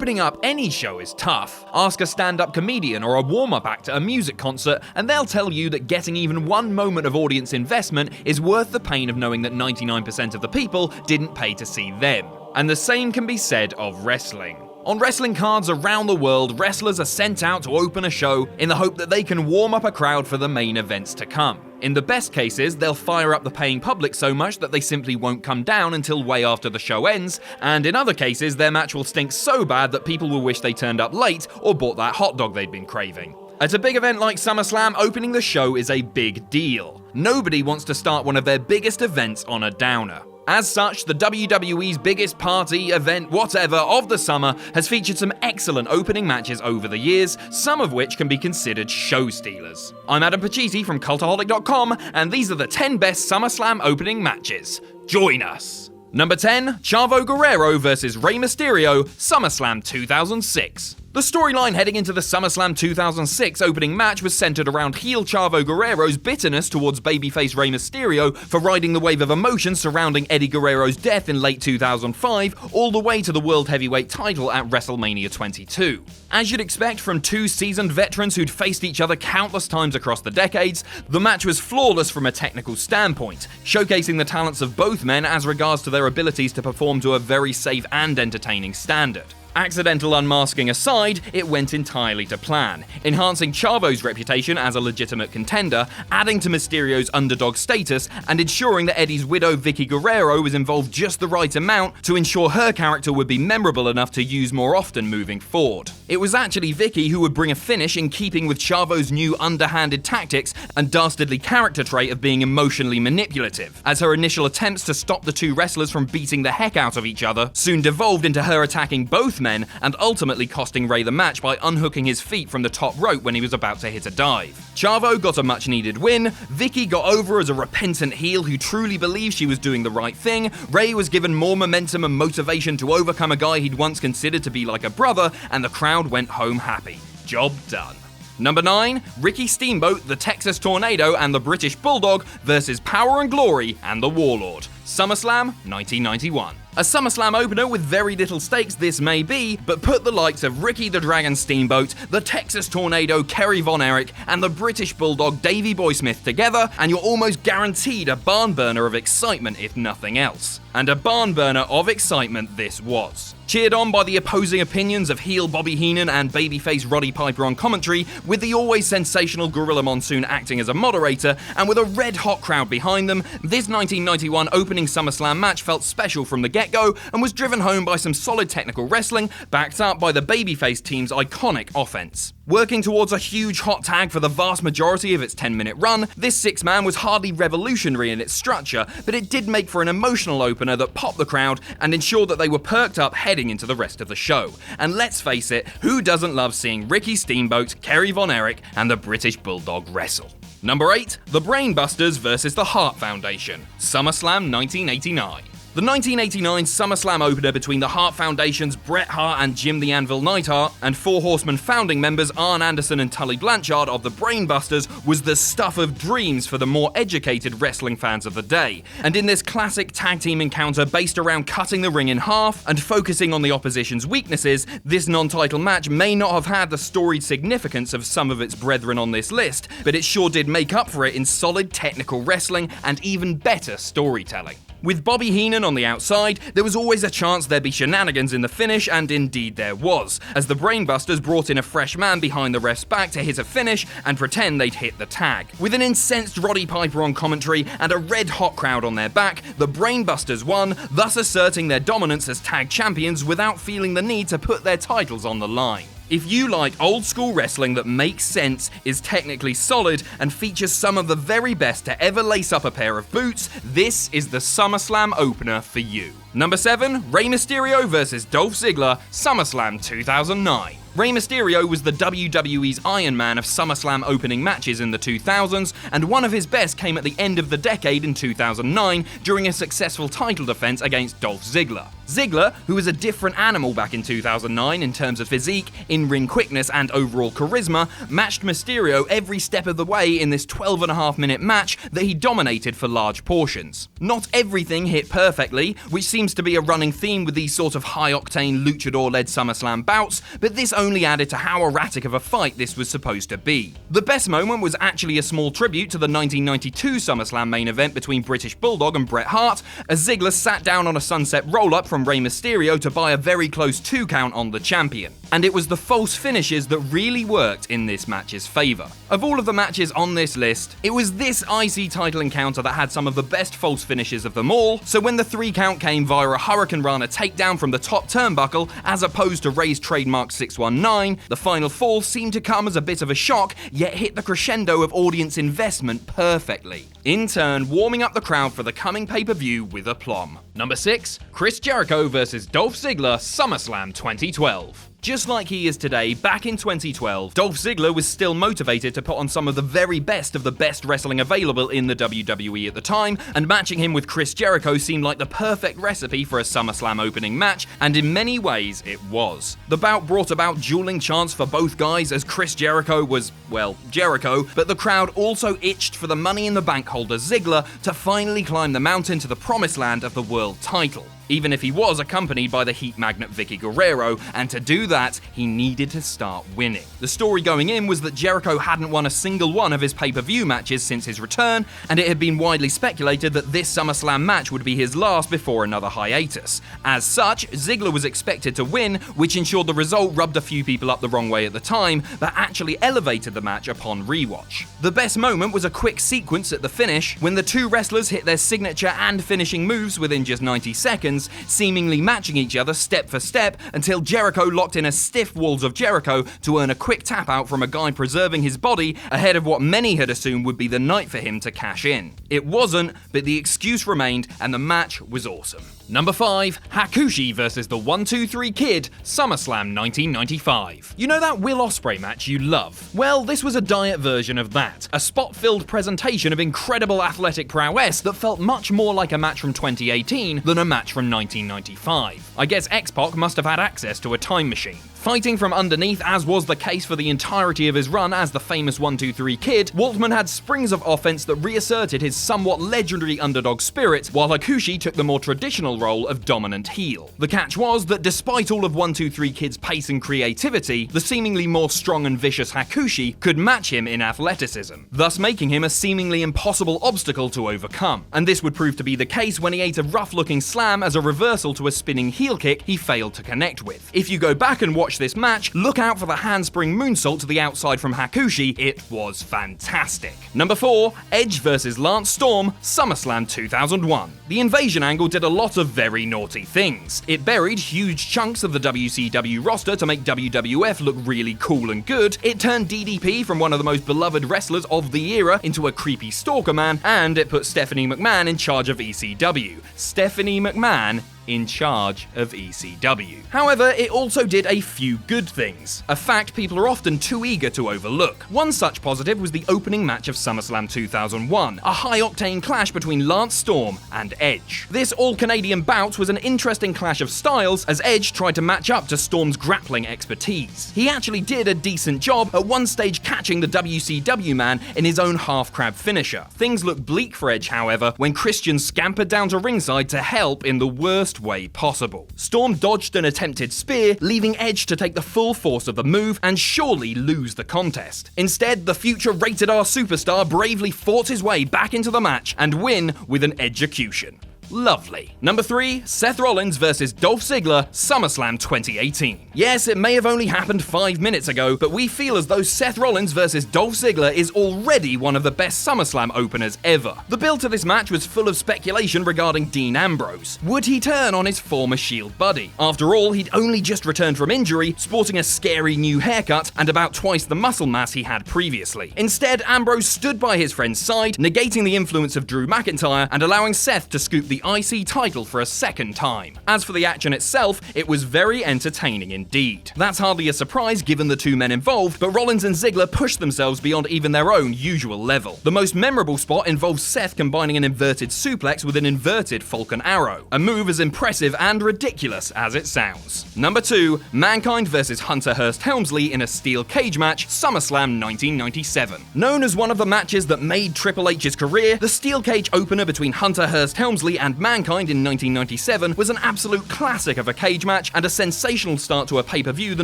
Opening up any show is tough. Ask a stand-up comedian or a warm-up act at a music concert, and they'll tell you that getting even one moment of audience investment is worth the pain of knowing that 99% of the people didn't pay to see them. And the same can be said of wrestling. On wrestling cards around the world, wrestlers are sent out to open a show in the hope that they can warm up a crowd for the main events to come. In the best cases, they'll fire up the paying public so much that they simply won't come down until way after the show ends, and in other cases, their match will stink so bad that people will wish they turned up late or bought that hot dog they'd been craving. At a big event like SummerSlam, opening the show is a big deal. Nobody wants to start one of their biggest events on a downer. As such, the WWE's biggest party, event, whatever of the summer has featured some excellent opening matches over the years, some of which can be considered show stealers. I'm Adam Pacitti from Cultaholic.com, and these are the 10 best SummerSlam opening matches. Join us! Number 10, CHAVO GUERRERO vs Rey Mysterio, SummerSlam 2006. The storyline heading into the SummerSlam 2006 opening match was centered around heel CHAVO GUERRERO's bitterness towards babyface Rey Mysterio for riding the wave of emotion surrounding Eddie Guerrero's death in late 2005, all the way to the World Heavyweight title at WrestleMania 22. As you'd expect from two seasoned veterans who'd faced each other countless times across the decades, the match was flawless from a technical standpoint, showcasing the talents of both men as regards to their abilities to perform to a very safe and entertaining standard. Accidental unmasking aside, it went entirely to plan, enhancing CHAVO's reputation as a legitimate contender, adding to Mysterio's underdog status, and ensuring that Eddie's widow Vickie Guerrero was involved just the right amount to ensure her character would be memorable enough to use more often moving forward. It was actually Vickie who would bring a finish in keeping with CHAVO's new underhanded tactics and dastardly character trait of being emotionally manipulative, as her initial attempts to stop the two wrestlers from beating the heck out of each other soon devolved into her attacking both men and ultimately costing Rey the match by unhooking his feet from the top rope when he was about to hit a dive. CHAVO got a much needed win, Vickie got over as a repentant heel who truly believed she was doing the right thing, Rey was given more momentum and motivation to overcome a guy he'd once considered to be like a brother, and the crowd went home happy. Job done. Number 9, Ricky Steamboat, the Texas Tornado, and the British Bulldog versus Power and Glory and the Warlord. SummerSlam 1991. A SummerSlam opener with very little stakes this may be, but put the likes of Ricky the Dragon Steamboat, the Texas Tornado Kerry Von Erich, and the British Bulldog Davey Boy Smith together, and you're almost guaranteed a barn burner of excitement if nothing else. And a barn burner of excitement this was. Cheered on by the opposing opinions of heel Bobby Heenan and babyface Roddy Piper on commentary, with the always sensational Gorilla Monsoon acting as a moderator, and with a red-hot crowd behind them, this 1991 opening SummerSlam match felt special from the get-go and was driven home by some solid technical wrestling, backed up by the babyface team's iconic offense. Working towards a huge hot tag for the vast majority of its 10-minute run, this six-man was hardly revolutionary in its structure, but it did make for an emotional opener that popped the crowd and ensured that they were perked up heading into the rest of the show. And let's face it, who doesn't love seeing Ricky Steamboat, Kerry Von Erich, and the British Bulldog wrestle? Number 8, the BRAINBUSTERS versus the HART Foundation, SummerSlam 1989. The 1989 SummerSlam opener between the Hart Foundation's Bret Hart and Jim the Anvil Neidhart and Four Horsemen founding members Arn Anderson and Tully Blanchard of the BRAINBUSTERS was the stuff of dreams for the more educated wrestling fans of the day. And in this classic tag team encounter based around cutting the ring in half and focusing on the opposition's weaknesses, this non-title match may not have had the storied significance of some of its brethren on this list, but it sure did make up for it in solid technical wrestling and even better storytelling. With Bobby Heenan on the outside, there was always a chance there'd be shenanigans in the finish, and indeed there was, as the BRAINBUSTERS brought in a fresh man behind the ref's back to hit a finish and pretend they'd hit the tag. With an incensed Roddy Piper on commentary and a red-hot crowd on their back, the BRAINBUSTERS won, thus asserting their dominance as tag champions without feeling the need to put their titles on the line. If you like old school wrestling that makes sense, is technically solid, and features some of the very best to ever lace up a pair of boots, this is the SummerSlam opener for you. Number 7, Rey Mysterio vs Dolph Ziggler, SummerSlam 2009. Rey Mysterio was the WWE's Iron Man of SummerSlam opening matches in the 2000s, and one of his best came at the end of the decade in 2009 during a successful title defense against Dolph Ziggler. Ziggler, who was a different animal back in 2009 in terms of physique, in-ring quickness, and overall charisma, matched Mysterio every step of the way in this 12.5-minute match that he dominated for large portions. Not everything hit perfectly, which seemed seems to be a running theme with these sort of high-octane luchador-led SummerSlam bouts, but this only added to how erratic of a fight this was supposed to be. The best moment was actually a small tribute to the 1992 SummerSlam main event between British Bulldog and Bret Hart, as Ziggler sat down on a sunset roll-up from Rey Mysterio to buy a very close 2 count on the champion. And it was the false finishes that really worked in this match's favour. Of all of the matches on this list, it was this IC title encounter that had some of the best false finishes of them all, so when the 3 count came via a Hurricane Rana takedown from the top turnbuckle, as opposed to Rey's trademark 619, the final fall seemed to come as a bit of a shock, yet hit the crescendo of audience investment perfectly, in turn warming up the crowd for the coming pay-per-view with aplomb. Number 6, Chris Jericho vs Dolph Ziggler, SummerSlam 2012. Just like he is today, back in 2012, Dolph Ziggler was still motivated to put on some of the very best of the best wrestling available in the WWE at the time, and matching him with Chris Jericho seemed like the perfect recipe for a SummerSlam opening match, and in many ways it was. The bout brought about dueling chants for both guys as Chris Jericho was, well, Jericho, but the crowd also itched for the Money in the Bank holder Ziggler to finally climb the mountain to the promised land of the world title, even if he was accompanied by the heat magnet Vicky Guerrero, and to do that, he needed to start winning. The story going in was that Jericho hadn't won a single one of his pay-per-view matches since his return, and it had been widely speculated that this SummerSlam match would be his last before another hiatus. As such, Ziggler was expected to win, which ensured the result rubbed a few people up the wrong way at the time, but actually elevated the match upon rewatch. The best moment was a quick sequence at the finish, when the two wrestlers hit their signature and finishing moves within just 90 seconds, seemingly matching each other step for step until Jericho locked in a stiff Walls of Jericho to earn a quick tap out from a guy preserving his body ahead of what many had assumed would be the night for him to cash in. It wasn't, but the excuse remained and the match was awesome. Number 5, Hakushi vs the 1-2-3 Kid, SummerSlam 1995. You know that Will Ospreay match you love? Well, this was a diet version of that. A spot-filled presentation of incredible athletic prowess that felt much more like a match from 2018 than a match from 1995. I guess X-Pac must have had access to a time machine. Fighting from underneath, as was the case for the entirety of his run as the famous 1-2-3 Kid, Waltman had springs of offense that reasserted his somewhat legendary underdog spirit, while Hakushi took the more traditional role of dominant heel. The catch was that despite all of 1-2-3 Kid's pace and creativity, the seemingly more strong and vicious Hakushi could match him in athleticism, thus making him a seemingly impossible obstacle to overcome. And this would prove to be the case when he ate a rough-looking slam as a reversal to a spinning heel kick he failed to connect with. If you go back and watch this match, look out for the handspring moonsault to the outside from Hakushi. It was fantastic. Number 4, Edge vs Lance Storm, SummerSlam 2001. The invasion angle did a lot of very naughty things. It buried huge chunks of the WCW roster to make WWF look really cool and good. It turned DDP from one of the most beloved wrestlers of the era into a creepy stalker man, and it put Stephanie McMahon in charge of ECW. Stephanie McMahon in charge of ECW. However, it also did a few good things, a fact people are often too eager to overlook. One such positive was the opening match of SummerSlam 2001, a high-octane clash between Lance Storm and Edge. This all-Canadian bout was an interesting clash of styles, as Edge tried to match up to Storm's grappling expertise. He actually did a decent job at one stage catching the WCW man in his own half-crab finisher. Things looked bleak for Edge, however, when Christian scampered down to ringside to help in the worst way possible. Storm dodged an attempted spear, leaving Edge to take the full force of the move and surely lose the contest. Instead, the future rated R superstar bravely fought his way back into the match and win with an execution. Lovely. Number 3, Seth Rollins vs Dolph Ziggler, SummerSlam 2018. Yes, it may have only happened 5 minutes ago, but we feel as though Seth Rollins vs Dolph Ziggler is already one of the best SummerSlam openers ever. The build to this match was full of speculation regarding Dean Ambrose. Would he turn on his former Shield buddy? After all, he'd only just returned from injury, sporting a scary new haircut and about twice the muscle mass he had previously. Instead, Ambrose stood by his friend's side, negating the influence of Drew McIntyre and allowing Seth to scoop the IC title for a second time. As for the action itself, it was very entertaining indeed. That's hardly a surprise given the two men involved, but Rollins and Ziggler pushed themselves beyond even their own usual level. The most memorable spot involves Seth combining an inverted suplex with an inverted Falcon Arrow, a move as impressive and ridiculous as it sounds. Number 2, Mankind vs Hunter Hearst Helmsley in a steel cage match, SummerSlam 1997. Known as one of the matches that made Triple H's career, the steel cage opener between Hunter Hearst Helmsley and Mankind in 1997 was an absolute classic of a cage match and a sensational start to a pay-per-view that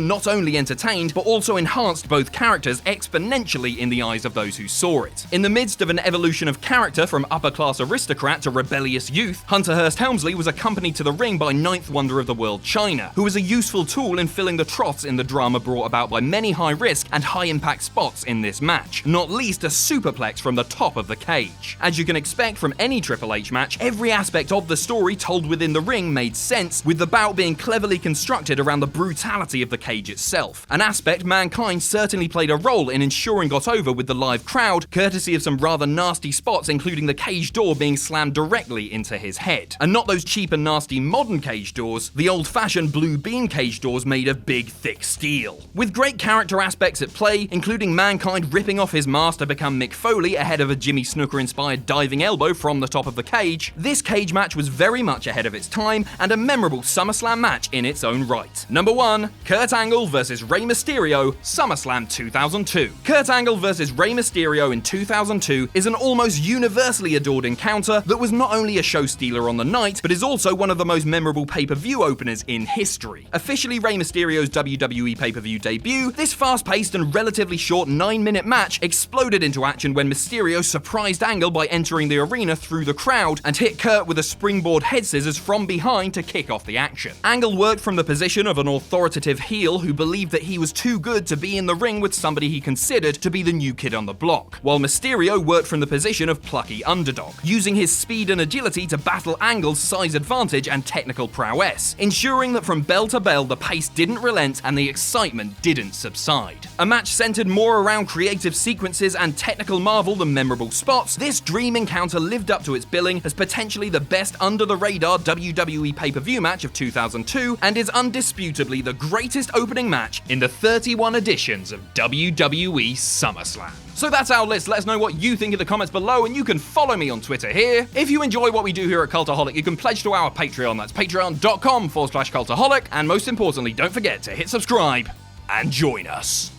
not only entertained but also enhanced both characters exponentially in the eyes of those who saw it. In the midst of an evolution of character from upper-class aristocrat to rebellious youth, Hunter Hearst Helmsley was accompanied to the ring by ninth wonder of the world China, who was a useful tool in filling the troughs in the drama brought about by many high-risk and high-impact spots in this match, not least a superplex from the top of the cage. As you can expect from any Triple H match, every aspect of the story told within the ring made sense, with the bout being cleverly constructed around the brutality of the cage itself, an aspect Mankind certainly played a role in ensuring got over with the live crowd, courtesy of some rather nasty spots including the cage door being slammed directly into his head. And not those cheap and nasty modern cage doors, the old-fashioned blue beam cage doors made of big, thick steel. With great character aspects at play, including Mankind ripping off his mask to become Mick Foley ahead of a Jimmy Snooker-inspired diving elbow from the top of the cage, this cage match was very much ahead of its time and a memorable SummerSlam match in its own right. Number 1. Kurt Angle vs. Rey Mysterio, SummerSlam 2002. Kurt Angle vs. Rey Mysterio in 2002 is an almost universally adored encounter that was not only a show stealer on the night, but is also one of the most memorable pay-per-view openers in history. Officially Rey Mysterio's WWE pay-per-view debut, this fast-paced and relatively short 9-minute match exploded into action when Mysterio surprised Angle by entering the arena through the crowd and hit Kurt with a springboard head scissors from behind to kick off the action. Angle worked from the position of an authoritative heel who believed that he was too good to be in the ring with somebody he considered to be the new kid on the block, while Mysterio worked from the position of plucky underdog, using his speed and agility to battle Angle's size advantage and technical prowess, ensuring that from bell to bell the pace didn't relent and the excitement didn't subside. A match centered more around creative sequences and technical marvel than memorable spots, this dream encounter lived up to its billing as potentially the best under-the-radar WWE pay-per-view match of 2002 and is undisputably the greatest opening match in the 31 editions of WWE SummerSlam. So that's our list. Let us know what you think in the comments below, and you can follow me on Twitter here. If you enjoy what we do here at Cultaholic, you can pledge to our Patreon. That's patreon.com/Cultaholic. And most importantly, don't forget to hit subscribe and join us.